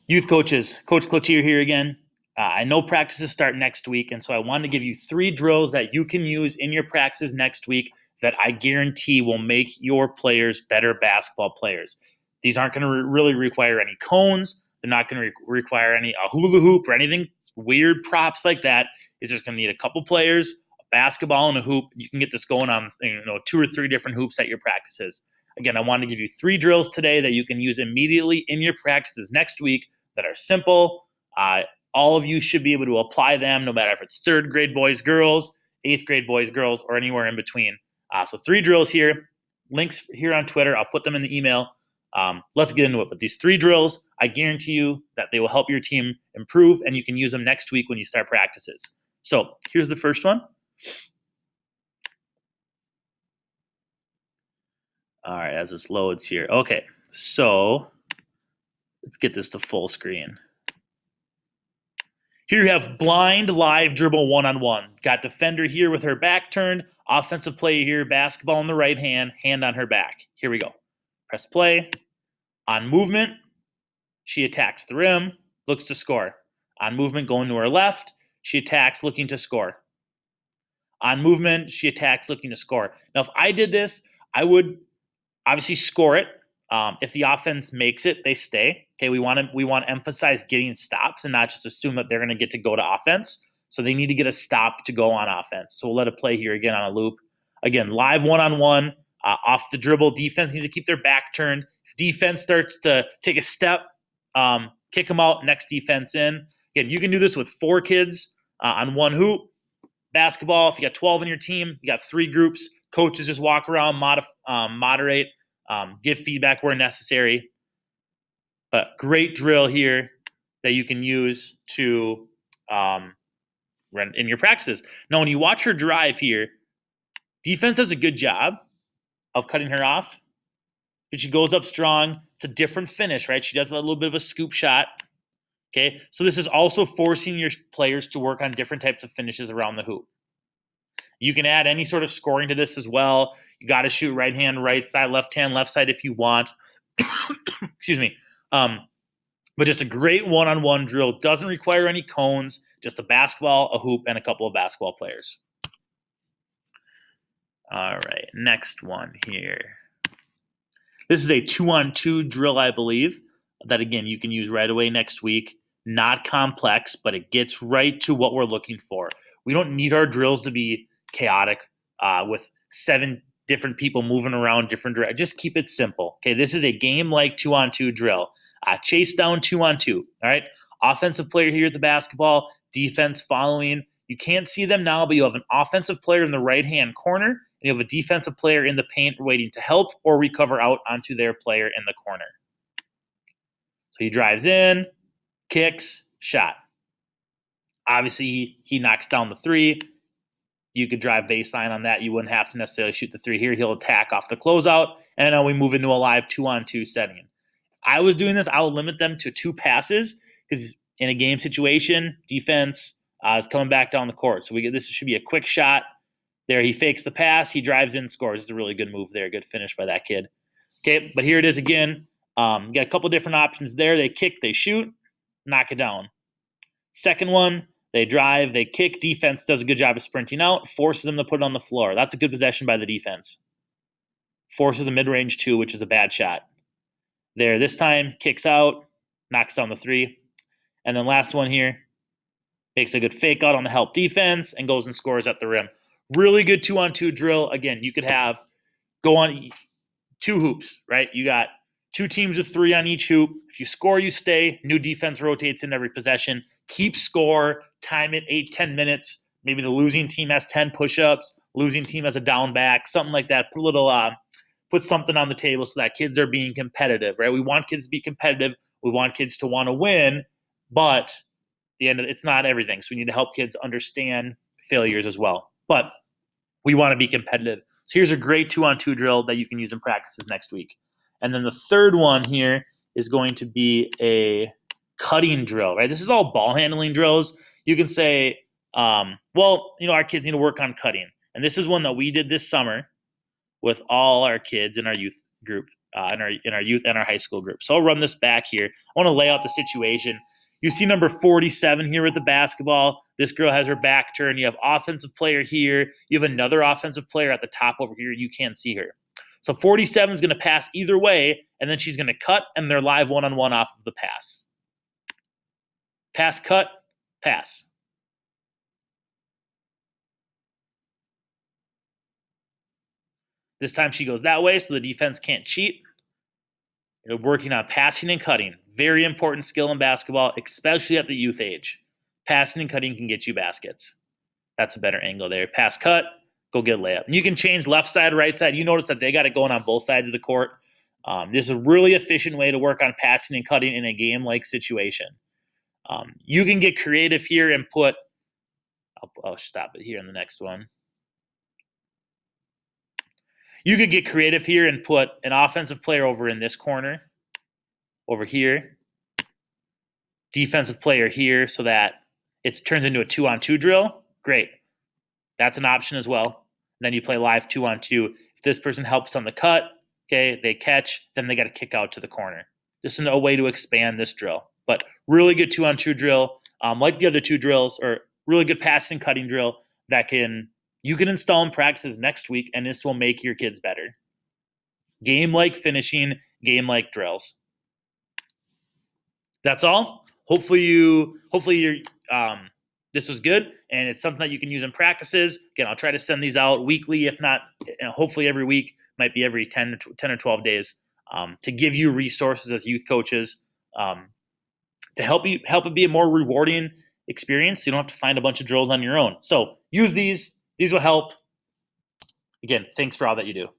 Youth coaches, Coach Cloutier here again. I know practices start next week, and so I wanted to give you 3 drills that you can use in your practices next week that I guarantee will make your players better basketball players. These aren't going to really require any cones. They're not going to require any hula hoop or anything weird props like that. It's just going to need a couple players, a basketball, and a hoop. You can get this going on 2 or 3 different hoops at your practices. Again, I want to give you 3 drills today that you can use immediately in your practices next week that are simple. All of you should be able to apply them, no matter if it's 3rd grade boys, girls, 8th grade boys, girls, or anywhere in between. So 3 drills here, links here on Twitter. I'll put them in the email. Let's get into it. But these 3 drills, I guarantee you that they will help your team improve, and you can use them next week when you start practices. So here's the first one. All right, as this loads here. Okay, so let's get this to full screen. Here you have blind live dribble one-on-one. Got defender here with her back turned. Offensive player here, basketball in the right hand, hand on her back. Here we go. Press play. On movement, she attacks the rim, looks to score. On movement, going to her left, she attacks, looking to score. On movement, she attacks, looking to score. Now, if I did this, I would obviously score it. If the offense makes it, they stay. Okay, we want to emphasize getting stops and not just assume that they're going to get to go to offense. So they need to get a stop to go on offense. So we'll let it play here again on a loop. Again, live one-on-one, off the dribble. Defense needs to keep their back turned. If defense starts to take a step, kick them out, next defense in. Again, you can do this with 4 kids on one hoop. Basketball, if you got 12 in your team, you got 3 groups. Coaches just walk around, moderate, give feedback where necessary. But great drill here that you can use to run in your practices. Now, when you watch her drive here, defense does a good job of cutting her off. But she goes up strong. It's a different finish, right? She does a little bit of a scoop shot. Okay, so this is also forcing your players to work on different types of finishes around the hoop. You can add any sort of scoring to this as well. You got to shoot right hand, right side, left hand, left side if you want. Excuse me. But just a great one-on-one drill. Doesn't require any cones, just a basketball, a hoop, and a couple of basketball players. All right, next one here. This is a 2-on-2 drill, I believe, that, again, you can use right away next week. Not complex, but it gets right to what we're looking for. We don't need our drills to be chaotic with 7 different people moving around different directions. Just keep it simple. Okay, this is a game-like 2-on-2 drill. Chase down 2-on-2. All right, offensive player here at the basketball, defense following. You can't see them now, but you have an offensive player in the right-hand corner, and you have a defensive player in the paint waiting to help or recover out onto their player in the corner. So he drives in, kicks, shot. Obviously, he knocks down the 3. You could drive baseline on that. You wouldn't have to necessarily shoot the 3 here. He'll attack off the closeout, and then we move into a live 2-on-2 setting. If I was doing this, I would limit them to 2 passes because in a game situation, defense is coming back down the court. So this should be a quick shot. There, he fakes the pass. He drives in, scores. It's a really good move there. Good finish by that kid. Okay, but here it is again. You got a couple different options there. They kick, they shoot, knock it down. Second one, they drive, they kick. Defense does a good job of sprinting out, forces them to put it on the floor. That's a good possession by the defense. Forces a mid-range 2, which is a bad shot. There, this time, kicks out, knocks down the 3. And then last one here, makes a good fake out on the help defense and goes and scores at the rim. Really good 2-on-2 drill. Again, you could go on 2 hoops, right? You got 2 teams of 3 on each hoop. If you score, you stay. New defense rotates in every possession. Keep score. Time it 8-10 minutes. Maybe the losing team has 10 push-ups. Losing team has a down back. Something like that. Put something on the table so that kids are being competitive, right? We want kids to be competitive. We want kids to want to win. But it's not everything. So we need to help kids understand failures as well. But we want to be competitive. So here's a great 2-on-2 drill that you can use in practices next week. And then the third one here is going to be a cutting drill, right? This is all ball handling drills. You can say, our kids need to work on cutting. And this is one that we did this summer with all our kids in our youth group. in our youth and our high school group. So I'll run this back here. I want to lay out the situation. You see number 47 here with the basketball. This girl has her back turned. You have offensive player here. You have another offensive player at the top over here. You can't see her. So 47 is going to pass either way, and then she's going to cut, and they're live one-on-one off of the pass. Pass, cut, pass. This time she goes that way, so the defense can't cheat. You're working on passing and cutting. Very important skill in basketball, especially at the youth age. Passing and cutting can get you baskets. That's a better angle there. Pass, cut, go get a layup. And you can change left side, right side. You notice that they got it going on both sides of the court. This is a really efficient way to work on passing and cutting in a game-like situation. You can get creative here and put – I'll stop it here in the next one. You could get creative here and put an offensive player over in this corner, over here, defensive player here so that it turns into a 2-on-2 drill. Great. That's an option as well. And then you play live 2-on-2. If this person helps on the cut, okay, they catch, then they got to kick out to the corner. This is a way to expand this drill. But really good 2-on-2 drill, like the other two drills, or really good passing and cutting drill that you can install in practices next week, and this will make your kids better. Game-like finishing, game-like drills. That's all. Hopefully this was good, and it's something that you can use in practices. Again, I'll try to send these out weekly, if not, hopefully every week. Might be every 10 or 12 days to give you resources as youth coaches to help it be a more rewarding experience. So you don't have to find a bunch of drills on your own. So use these. These will help. Again, thanks for all that you do.